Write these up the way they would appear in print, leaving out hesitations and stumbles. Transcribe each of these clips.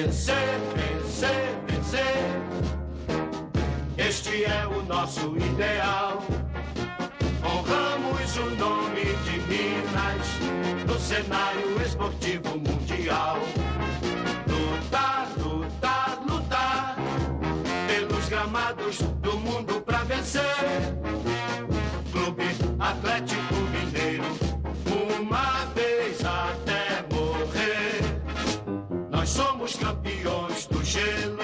Vencer, vencer, vencer. Este é o nosso ideal. Honramos o nome de Minas no cenário esportivo mundial. Lutar, lutar, lutar pelos gramados do mundo pra vencer. Clube Atlético Mineiro, uma vez até morrer. Nós somos campeões do gelo,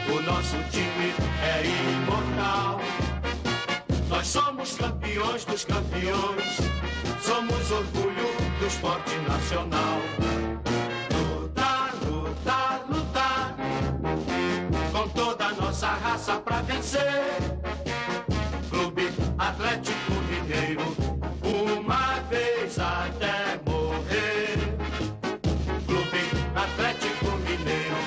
o nosso time é imortal. Nós somos campeões dos campeões, somos orgulho do esporte nacional. Lutar, lutar, lutar, com toda a nossa raça pra vencer. Clube Atlético Mineiro, uma vez até morrer. Clube Atlético Mineiro,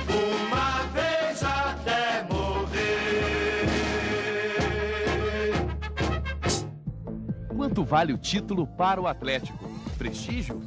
uma vez até morrer. Quanto vale o título para o Atlético? Prestígio?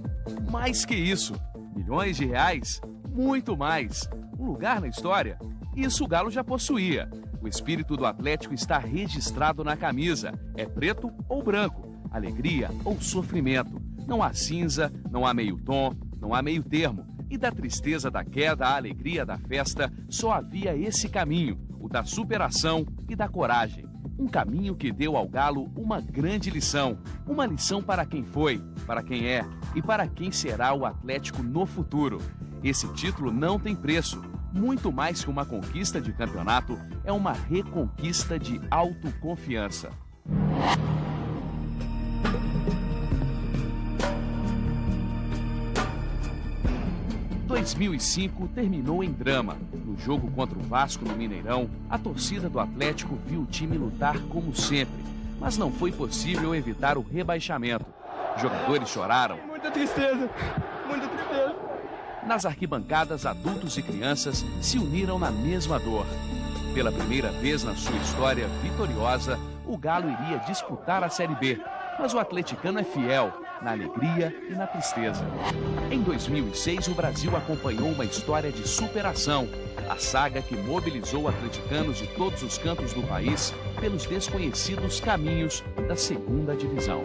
Mais que isso. Milhões de reais? Muito mais. Um lugar na história? Isso o Galo já possuía. O espírito do Atlético está registrado na camisa. É preto ou branco, alegria ou sofrimento. Não há cinza, não há meio tom, não há meio termo. E da tristeza da queda à alegria da festa, só havia esse caminho, o da superação e da coragem. Um caminho que deu ao Galo uma grande lição. Uma lição para quem foi, para quem é e para quem será o Atlético no futuro. Esse título não tem preço. Muito mais que uma conquista de campeonato, é uma reconquista de autoconfiança. Em 2005 terminou em drama. No jogo contra o Vasco no Mineirão, a torcida do Atlético viu o time lutar como sempre, mas não foi possível evitar o rebaixamento. Jogadores choraram. Muita tristeza, muita tristeza. Nas arquibancadas, adultos e crianças se uniram na mesma dor. Pela primeira vez na sua história vitoriosa, o Galo iria disputar a Série B, mas o atleticano é fiel, na alegria e na tristeza. Em 2006, o Brasil acompanhou uma história de superação, a saga que mobilizou atleticanos de todos os cantos do país pelos desconhecidos caminhos da segunda divisão.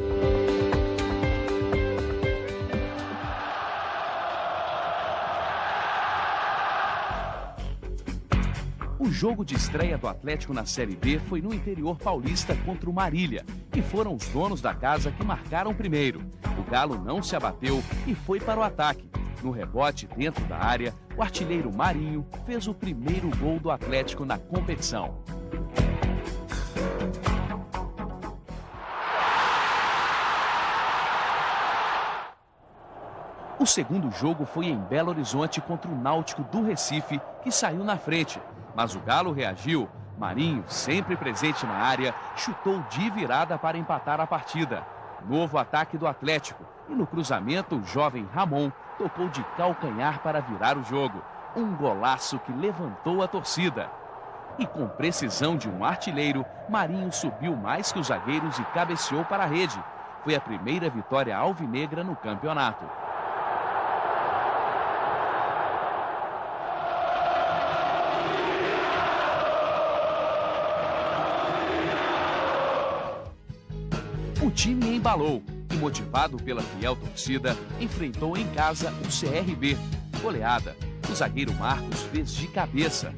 O jogo de estreia do Atlético na Série B foi no interior paulista contra o Marília, e foram os donos da casa que marcaram primeiro. O Galo não se abateu e foi para o ataque. No rebote dentro da área, o artilheiro Marinho fez o primeiro gol do Atlético na competição. O segundo jogo foi em Belo Horizonte contra o Náutico do Recife, que saiu na frente. Mas o Galo reagiu. Marinho, sempre presente na área, chutou de virada para empatar a partida. Novo ataque do Atlético. E no cruzamento, o jovem Ramon tocou de calcanhar para virar o jogo. Um golaço que levantou a torcida. E com precisão de um artilheiro, Marinho subiu mais que os zagueiros e cabeceou para a rede. Foi a primeira vitória alvinegra no campeonato. O time embalou e, motivado pela fiel torcida, enfrentou em casa o CRB. Goleada. O zagueiro Marcos fez de cabeça.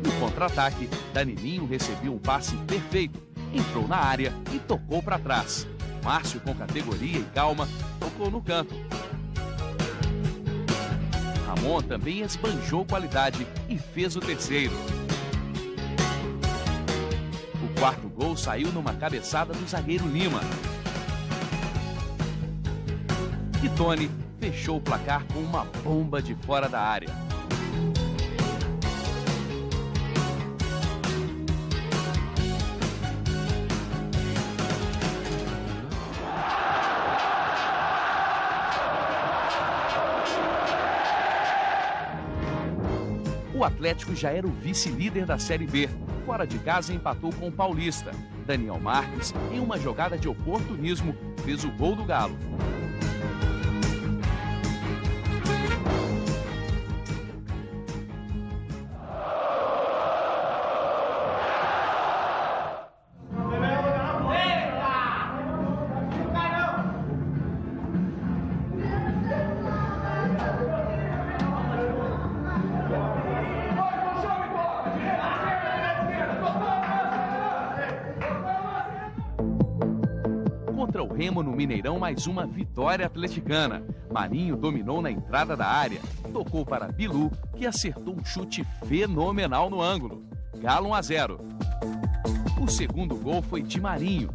No contra-ataque, Danilinho recebeu um passe perfeito, entrou na área e tocou para trás. Márcio, com categoria e calma, tocou no canto. Ramon também esbanjou qualidade e fez o terceiro. O quarto gol saiu numa cabeçada do zagueiro Lima. E Tony fechou o placar com uma bomba de fora da área. O Atlético já era o vice-líder da Série B. Fora de casa empatou com o Paulista. Daniel Marques, em uma jogada de oportunismo, fez o gol do Galo. Remo no Mineirão mais uma vitória atleticana. Marinho dominou na entrada da área, tocou para Bilu, que acertou um chute fenomenal no ângulo. Galo 1-0. O segundo gol foi de Marinho.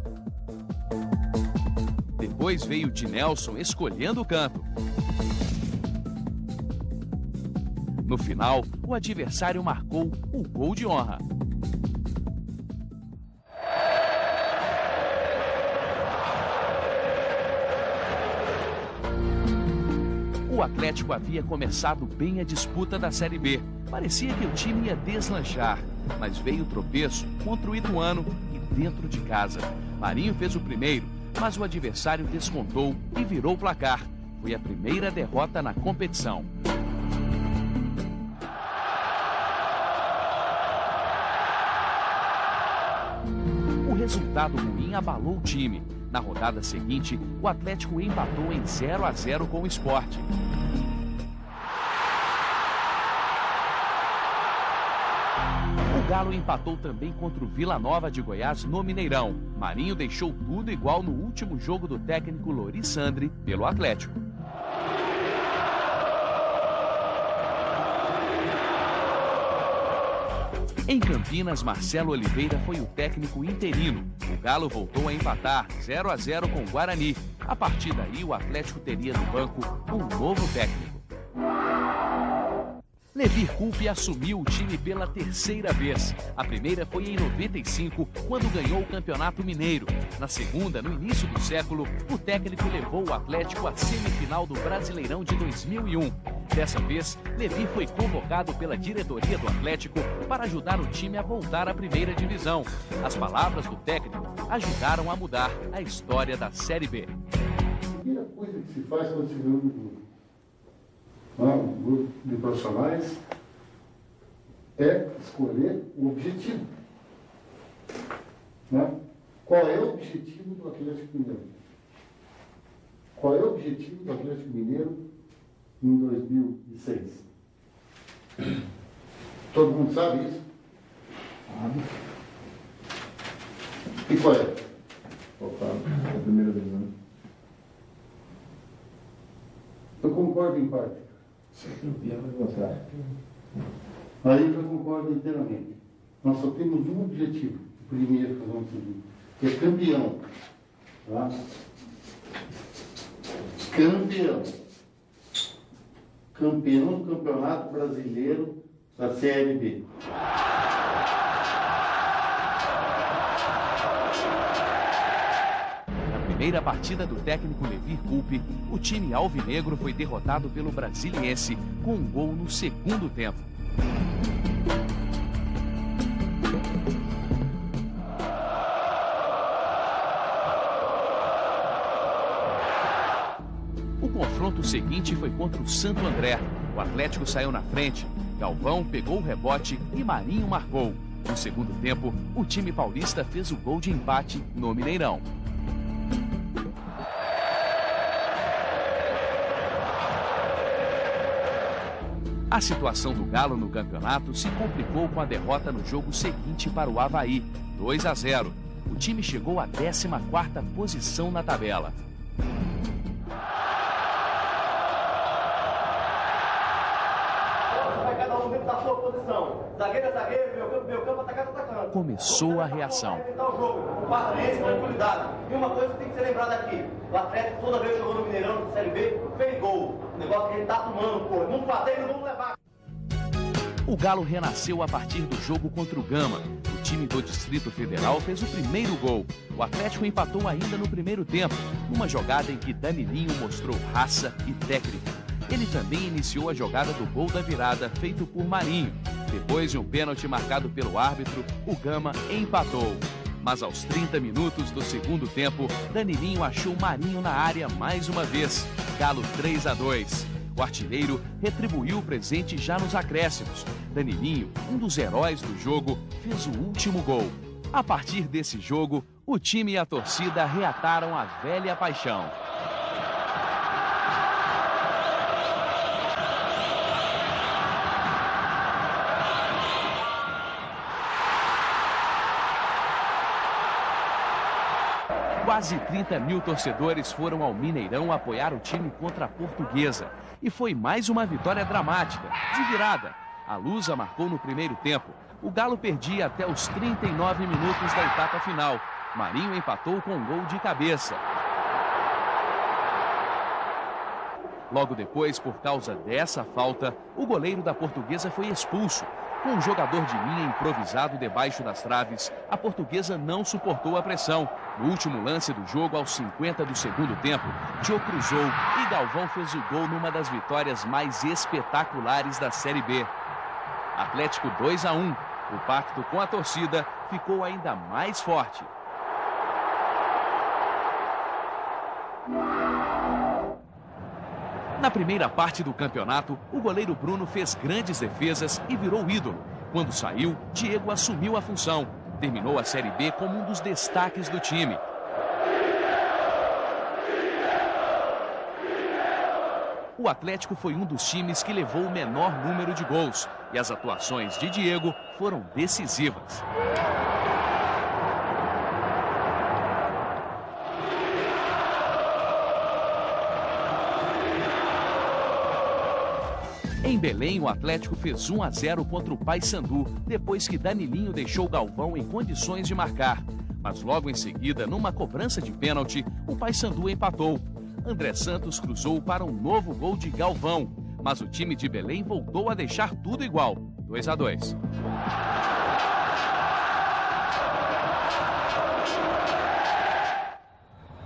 Depois veio de Nelson escolhendo o canto. No final, o adversário marcou o gol de honra. O Atlético havia começado bem a disputa da Série B. Parecia que o time ia deslanchar, mas veio o tropeço contra o Ituano e dentro de casa. Marinho fez o primeiro, mas o adversário descontou e virou o placar. Foi a primeira derrota na competição. O resultado ruim abalou o time. Na rodada seguinte, o Atlético empatou em 0-0 com o Sport. O Galo empatou também contra o Vila Nova de Goiás no Mineirão. Marinho deixou tudo igual no último jogo do técnico Lori Sandri pelo Atlético. Em Campinas, Marcelo Oliveira foi o técnico interino. O Galo voltou a empatar 0-0 com o Guarani. A partir daí, o Atlético teria no banco um novo técnico. Levir Coupe assumiu o time pela terceira vez. A primeira foi em 95, quando ganhou o Campeonato Mineiro. Na segunda, no início do século, o técnico levou o Atlético à semifinal do Brasileirão de 2001. Dessa vez, Levir foi convocado pela diretoria do Atlético para ajudar o time a voltar à primeira divisão. As palavras do técnico ajudaram a mudar a história da Série B. A primeira coisa que se faz quando se vê um grupo de profissionais é escolher o objetivo. Qual é o objetivo do Atlético Mineiro? Qual é o objetivo do Atlético Mineiro em 2006? Todo mundo sabe isso? E qual é? A primeira divisão. Eu concordo em parte. Aí eu concordo inteiramente. Nós só temos um objetivo, o primeiro que nós vamos seguir, que é campeão. Tá? Campeão. Campeão do Campeonato Brasileiro da Série B. Na primeira partida do técnico Levir Coupe, o time alvinegro foi derrotado pelo Brasiliense com um gol no segundo tempo. O confronto seguinte foi contra o Santo André. O Atlético saiu na frente, Galvão pegou o rebote e Marinho marcou. No segundo tempo, o time paulista fez o gol de empate no Mineirão. A situação do Galo no campeonato se complicou com a derrota no jogo seguinte para o Avaí, 2-0. O time chegou à 14ª posição na tabela. Cada um dentro da sua posição. Zagueiro é zagueiro, meu campo, atacante. Começou a reação. Paciência e tranquilidade. E uma coisa que tem que ser lembrada aqui: o Atlético toda vez que jogou no Mineirão, na Série B, fez gol. O negócio que a gente tá tomando, pô. Vamos fazer e não vamos levar. O Galo renasceu a partir do jogo contra o Gama. O time do Distrito Federal fez o primeiro gol. O Atlético empatou ainda no primeiro tempo, numa jogada em que Danilinho mostrou raça e técnica. Ele também iniciou a jogada do gol da virada, feito por Marinho. Depois de um pênalti marcado pelo árbitro, o Gama empatou. Mas aos 30 minutos do segundo tempo, Danilinho achou Marinho na área mais uma vez. Galo 3-2. O artilheiro retribuiu o presente já nos acréscimos. Danilinho, um dos heróis do jogo, fez o último gol. A partir desse jogo, o time e a torcida reataram a velha paixão. Quase 30 mil torcedores foram ao Mineirão apoiar o time contra a Portuguesa. E foi mais uma vitória dramática, de virada. A Lusa marcou no primeiro tempo. O Galo perdia até os 39 minutos da etapa final. Marinho empatou com um gol de cabeça. Logo depois, por causa dessa falta, o goleiro da Portuguesa foi expulso. Com um jogador de linha improvisado debaixo das traves, a Portuguesa não suportou a pressão. No último lance do jogo, aos 50 do segundo tempo, Tio cruzou e Galvão fez o gol numa das vitórias mais espetaculares da Série B. Atlético 2-1. O pacto com a torcida ficou ainda mais forte. Na primeira parte do campeonato, o goleiro Bruno fez grandes defesas e virou ídolo. Quando saiu, Diego assumiu a função. Terminou a Série B como um dos destaques do time. O Atlético foi um dos times que levou o menor número de gols. E as atuações de Diego foram decisivas. Em Belém, o Atlético fez 1-0 contra o Paysandu, depois que Danilinho deixou Galvão em condições de marcar. Mas logo em seguida, numa cobrança de pênalti, o Paysandu empatou. André Santos cruzou para um novo gol de Galvão, mas o time de Belém voltou a deixar tudo igual, 2-2.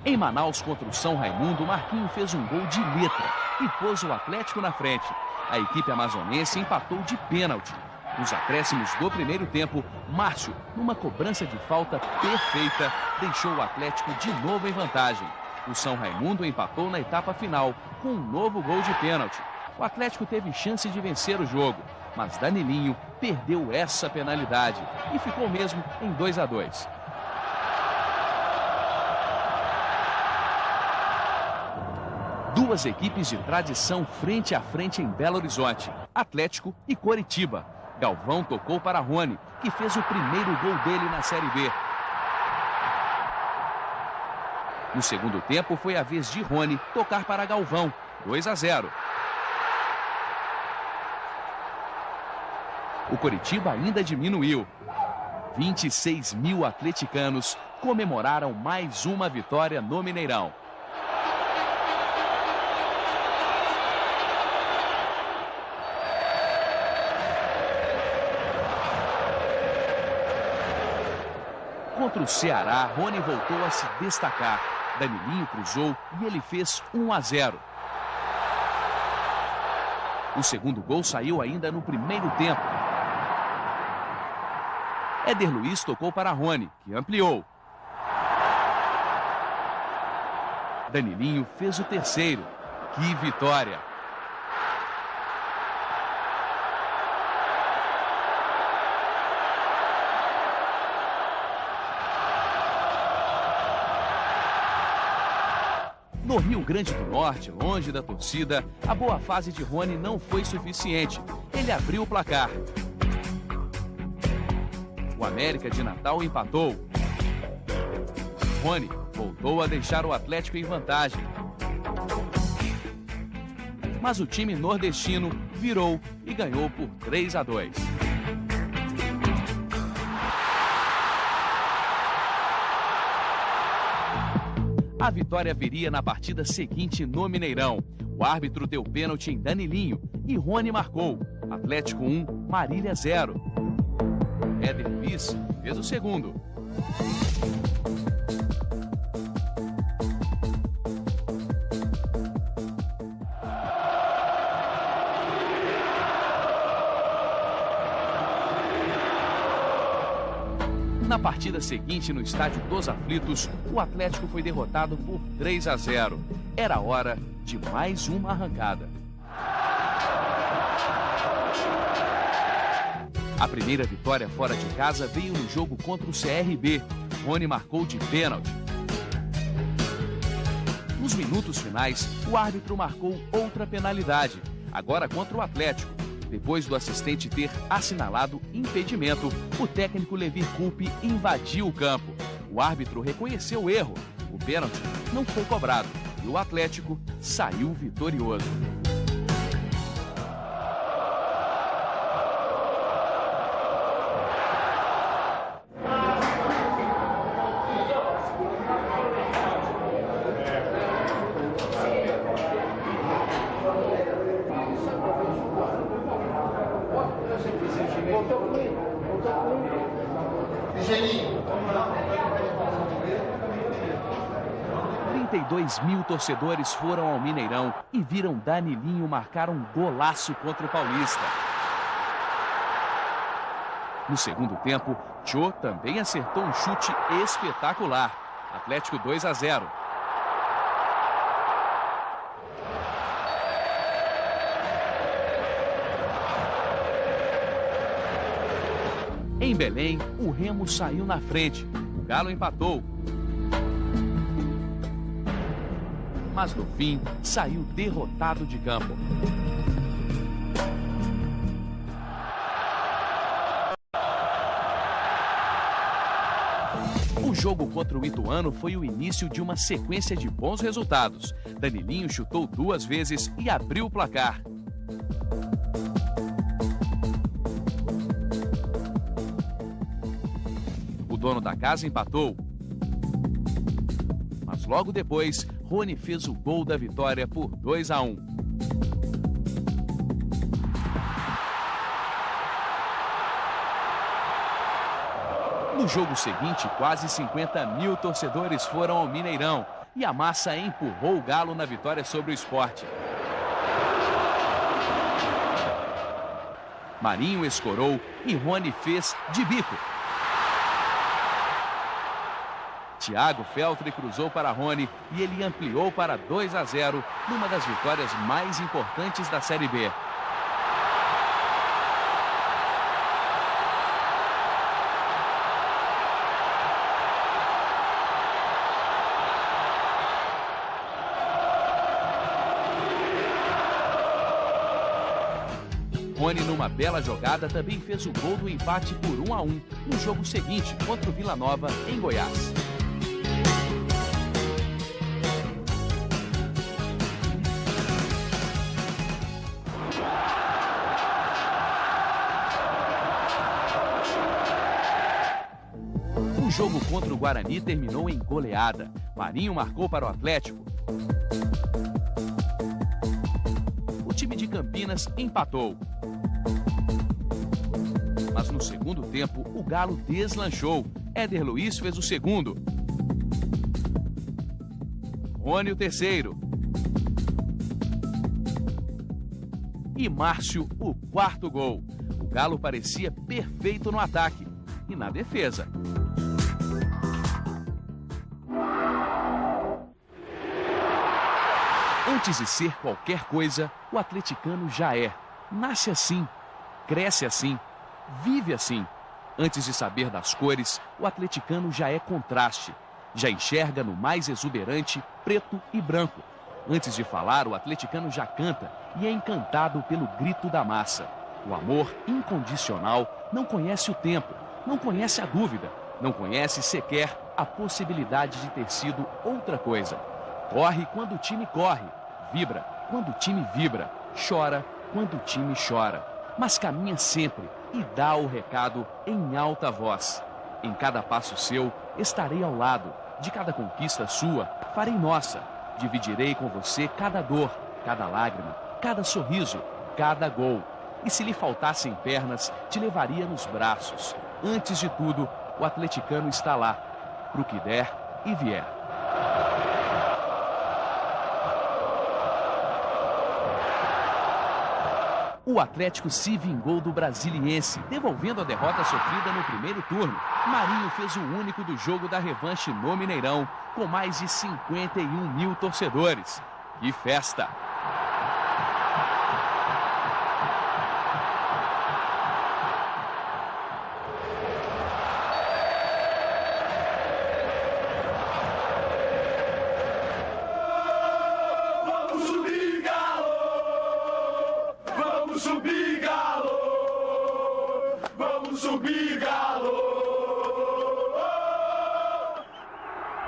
Em Manaus, contra o São Raimundo, Marquinhos fez um gol de letra e pôs o Atlético na frente. A equipe amazonense empatou de pênalti. Nos acréscimos do primeiro tempo, Márcio, numa cobrança de falta perfeita, deixou o Atlético de novo em vantagem. O São Raimundo empatou na etapa final, com um novo gol de pênalti. O Atlético teve chance de vencer o jogo, mas Danilinho perdeu essa penalidade e ficou mesmo em 2-2. Duas equipes de tradição frente a frente em Belo Horizonte, Atlético e Coritiba. Galvão tocou para Rony, que fez o primeiro gol dele na Série B. No segundo tempo, foi a vez de Rony tocar para Galvão, 2-0. O Coritiba ainda diminuiu. 26 mil atleticanos comemoraram mais uma vitória no Mineirão. Contra o Ceará, Rony voltou a se destacar. Danilinho cruzou e ele fez 1-0. O segundo gol saiu ainda no primeiro tempo. Éder Luiz tocou para Rony, que ampliou. Danilinho fez o terceiro. Que vitória! No Rio Grande do Norte, longe da torcida, a boa fase de Rony não foi suficiente. Ele abriu o placar. O América de Natal empatou. Rony voltou a deixar o Atlético em vantagem. Mas o time nordestino virou e ganhou por 3-2. A vitória viria na partida seguinte no Mineirão. O árbitro deu pênalti em Danilinho e Rony marcou. Atlético 1, Marília 0. Éder Luiz fez o segundo. Na partida seguinte, no Estádio dos Aflitos, o Atlético foi derrotado por 3-0. Era hora de mais uma arrancada. A primeira vitória fora de casa veio no jogo contra o CRB. Rony marcou de pênalti. Nos minutos finais, o árbitro marcou outra penalidade, agora contra o Atlético. Depois do assistente ter assinalado impedimento, o técnico Levir Coupe invadiu o campo. O árbitro reconheceu o erro O pênalti não foi cobrado e o Atlético saiu vitorioso. Engenhinho. 32 mil torcedores foram ao Mineirão e viram Danilinho marcar um golaço contra o Paulista. No segundo tempo, Tchô também acertou um chute espetacular. Atlético 2-0. Em Belém, o Remo saiu na frente. O Galo empatou. Mas no fim, saiu derrotado de campo. O jogo contra o Ituano foi o início de uma sequência de bons resultados. Danilinho chutou 2 vezes e abriu o placar. O dono da casa empatou. Mas logo depois, Rony fez o gol da vitória por 2-1. No jogo seguinte, quase 50 mil torcedores foram ao Mineirão e a massa empurrou o Galo na vitória sobre o Sport. Marinho escorou e Rony fez de bico. Thiago Feltre cruzou para Rony e ele ampliou para 2-0 numa das vitórias mais importantes da Série B. Rony, numa bela jogada, também fez o gol do empate por 1-1 no jogo seguinte contra o Vila Nova, em Goiás. O jogo contra o Guarani terminou em goleada. Marinho marcou para o Atlético. O time de Campinas empatou. Mas no segundo tempo, o Galo deslanchou. Éder Luiz fez o segundo. Rony o terceiro. E Márcio o quarto gol. O Galo parecia perfeito no ataque e na defesa. Antes de ser qualquer coisa, o atleticano já é. Nasce assim, cresce assim, vive assim. Antes de saber das cores, o atleticano já é contraste. Já enxerga no mais exuberante preto e branco. Antes de falar, o atleticano já canta e é encantado pelo grito da massa. O amor incondicional não conhece o tempo, não conhece a dúvida, não conhece sequer a possibilidade de ter sido outra coisa. Corre quando o time corre, vibra quando o time vibra, chora quando o time chora, mas caminha sempre e dá o recado em alta voz. Em cada passo seu, estarei ao lado. De cada conquista sua, farei nossa. Dividirei com você cada dor, cada lágrima, cada sorriso, cada gol. E se lhe faltassem pernas, te levaria nos braços. Antes de tudo, o atleticano está lá, pro que der e vier. O Atlético se vingou do Brasiliense, devolvendo a derrota sofrida no primeiro turno. Marinho fez o único do jogo da revanche no Mineirão, com mais de 51 mil torcedores. Que festa! Subir, Galo! Vamos subir, Galo!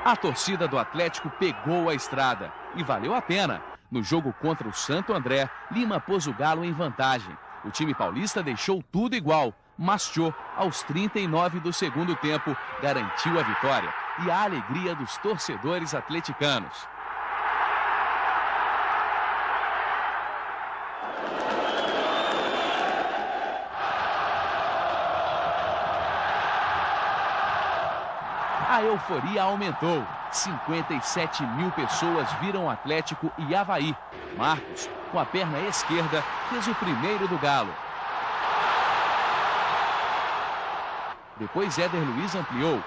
A torcida do Atlético pegou a estrada e valeu a pena. No jogo contra o Santo André, Lima pôs o Galo em vantagem. O time paulista deixou tudo igual, mas Jô, aos 39 do segundo tempo, garantiu a vitória e a alegria dos torcedores atleticanos. A euforia aumentou. 57 mil pessoas viram Atlético e Avaí. Marcos, com a perna esquerda, fez o primeiro do Galo. Depois Éder Luiz ampliou.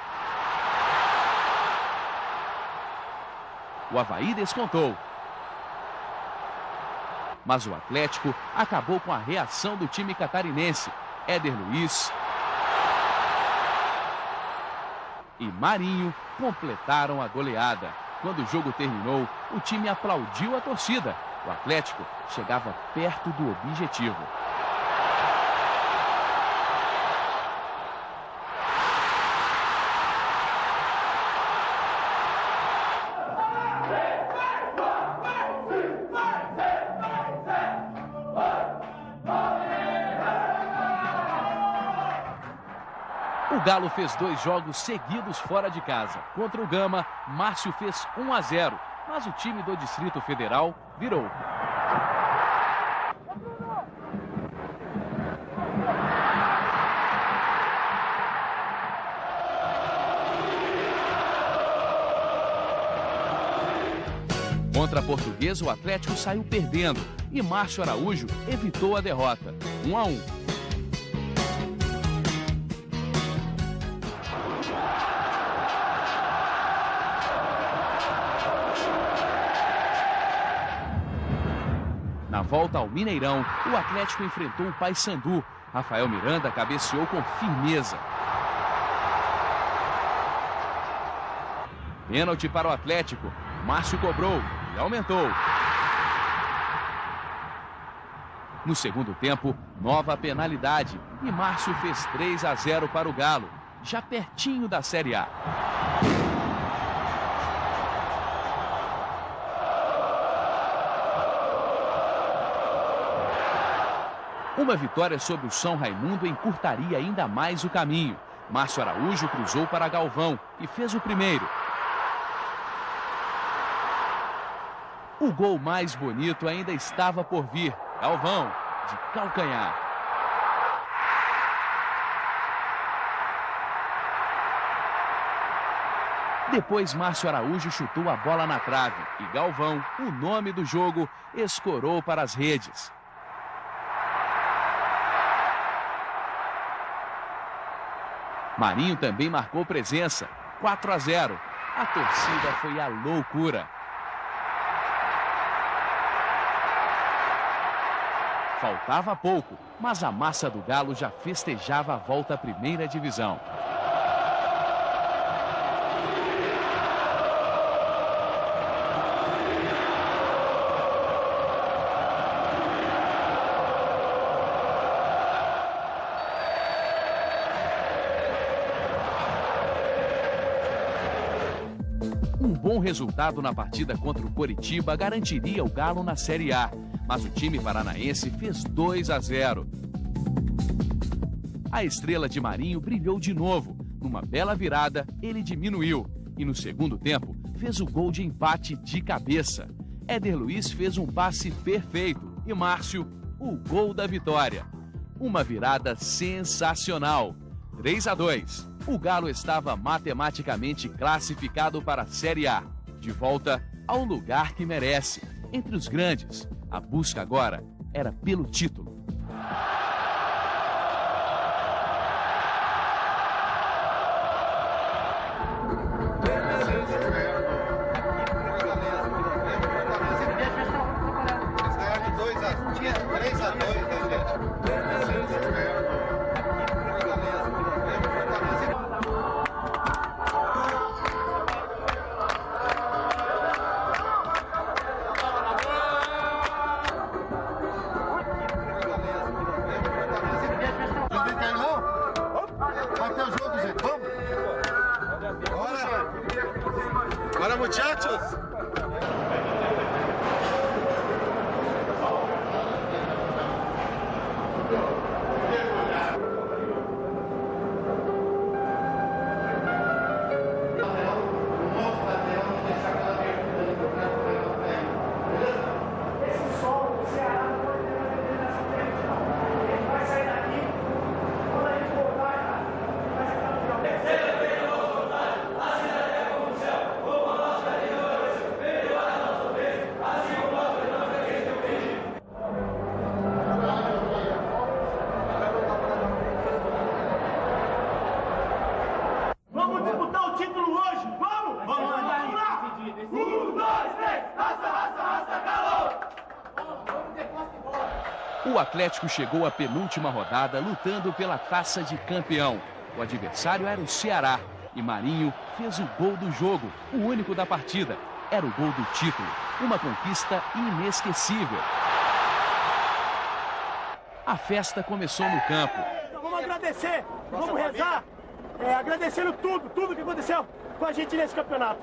O Avaí descontou. Mas o Atlético acabou com a reação do time catarinense. Éder Luiz e Marinho completaram a goleada. Quando o jogo terminou, o time aplaudiu a torcida. O Atlético chegava perto do objetivo. O Galo fez 2 jogos seguidos fora de casa. Contra o Gama, Márcio fez 1-0, mas o time do Distrito Federal virou. Contra a Portuguesa, o Atlético saiu perdendo e Márcio Araújo evitou a derrota. 1-1. Na volta ao Mineirão, o Atlético enfrentou o Paysandu. Rafael Miranda cabeceou com firmeza. Pênalti para o Atlético. Márcio cobrou e aumentou. No segundo tempo, nova penalidade e Márcio fez 3-0 para o Galo, já pertinho da Série A. Uma vitória sobre o São Raimundo encurtaria ainda mais o caminho. Márcio Araújo cruzou para Galvão e fez o primeiro. O gol mais bonito ainda estava por vir. Galvão, de calcanhar. Depois, Márcio Araújo chutou a bola na trave e Galvão, o nome do jogo, escorou para as redes. Marinho também marcou presença. 4-0. A torcida foi à loucura. Faltava pouco, mas a massa do Galo já festejava a volta à primeira divisão. Um bom resultado na partida contra o Coritiba garantiria o Galo na Série A, mas o time paranaense fez 2-0. A estrela de Marinho brilhou de novo. Numa bela virada, ele diminuiu e no segundo tempo fez o gol de empate de cabeça. Éder Luiz fez um passe perfeito e Márcio, o gol da vitória. Uma virada sensacional. 3-2. O Galo estava matematicamente classificado para a Série A, de volta ao lugar que merece, entre os grandes. A busca agora era pelo título. muchachos. O Atlético chegou à penúltima rodada lutando pela taça de campeão. O adversário era o Ceará e Marinho fez o gol do jogo, o único da partida. Era o gol do título, uma conquista inesquecível. A festa começou no campo. Vamos agradecer, vamos rezar, agradecendo tudo que aconteceu com a gente nesse campeonato.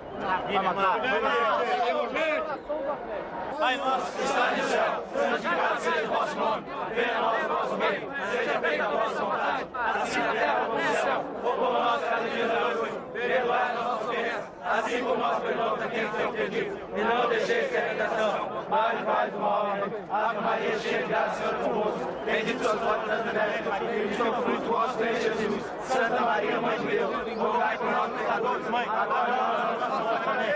Pai nosso que está no céu, santificado seja o vosso nome. Venha a nós o vosso reino, seja feita a vossa vontade, assim na terra como no céu. O pão nosso cada dia nos hoje, perdoai as nossas ofensas, assim como nós perdoamos a quem nos tem ofendido. E não deixeis que a tentação, mas livrai do mal. Ave Maria, cheia de graça, Senhor é convosco. Bendito sois vós das mulheres, bendito é o fruto do vosso ventre, Jesus. Santa Maria, Mãe de Deus, rogai por nós pecadores, mãe, agora e na hora da nossa morte. Amém.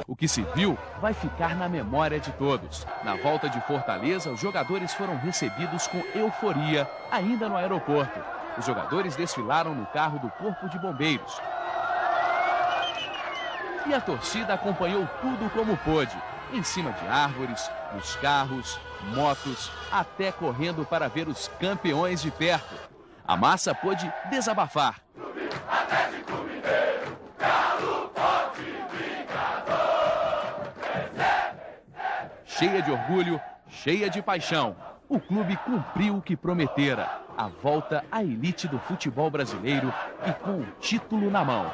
O que se viu vai ficar na memória de todos. Na volta de Fortaleza, os jogadores foram recebidos com euforia, ainda no aeroporto. Os jogadores desfilaram no carro do Corpo de Bombeiros. E a torcida acompanhou tudo como pôde, em cima de árvores, nos carros, motos, até correndo para ver os campeões de perto. A massa pôde desabafar. Cheia de orgulho, cheia de paixão, o clube cumpriu o que prometera, a volta à elite do futebol brasileiro e com o título na mão.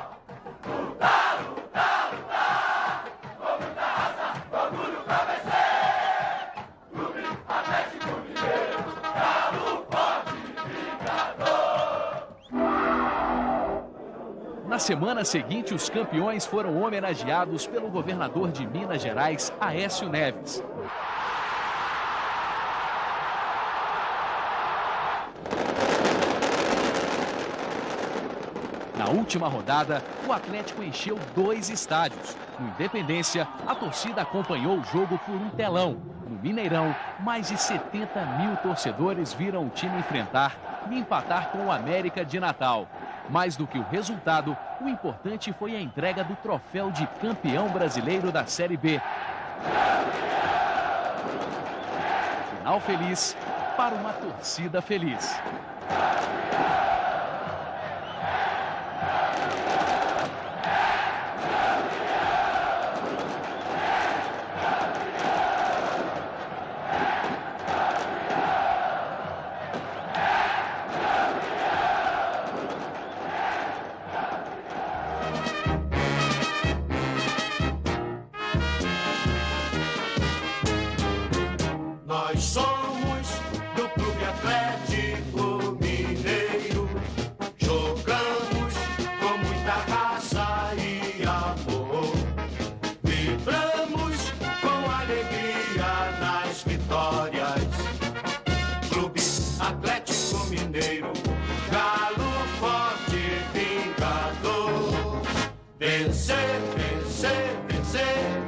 Na semana seguinte, os campeões foram homenageados pelo governador de Minas Gerais, Aécio Neves. Na última rodada, o Atlético encheu 2 estádios. No Independência, a torcida acompanhou o jogo por um telão. No Mineirão, mais de 70 mil torcedores viram o time enfrentar e empatar com o América de Natal. Mais do que o resultado, o importante foi a entrega do troféu de campeão brasileiro da Série B. Final feliz para uma torcida feliz. Nós somos do Clube Atlético Mineiro. mineiro, galo forte e vingador. Vencer, vencer, vencer,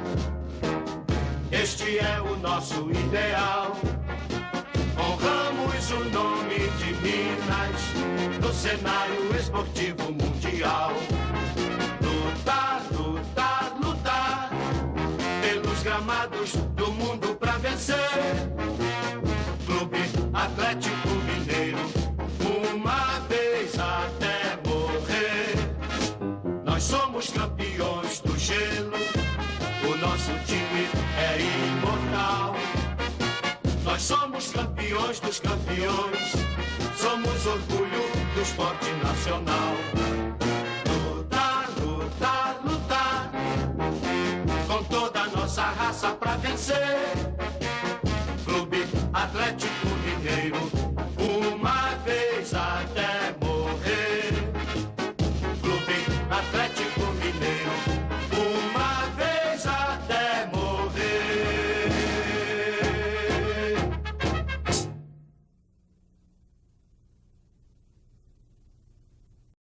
este é o nosso ideal. Honramos o nome de Minas no cenário esportivo mundial. Lutar, lutar, lutar pelos gramados do mundo pra vencer. Clube Atlético Mineiro, uma vez até morrer. Nós somos campeões do gelo, o nosso time é imortal. Nós somos campeões dos campeões, somos orgulho do esporte nacional. Lutar, lutar, lutar, com toda a nossa raça pra vencer.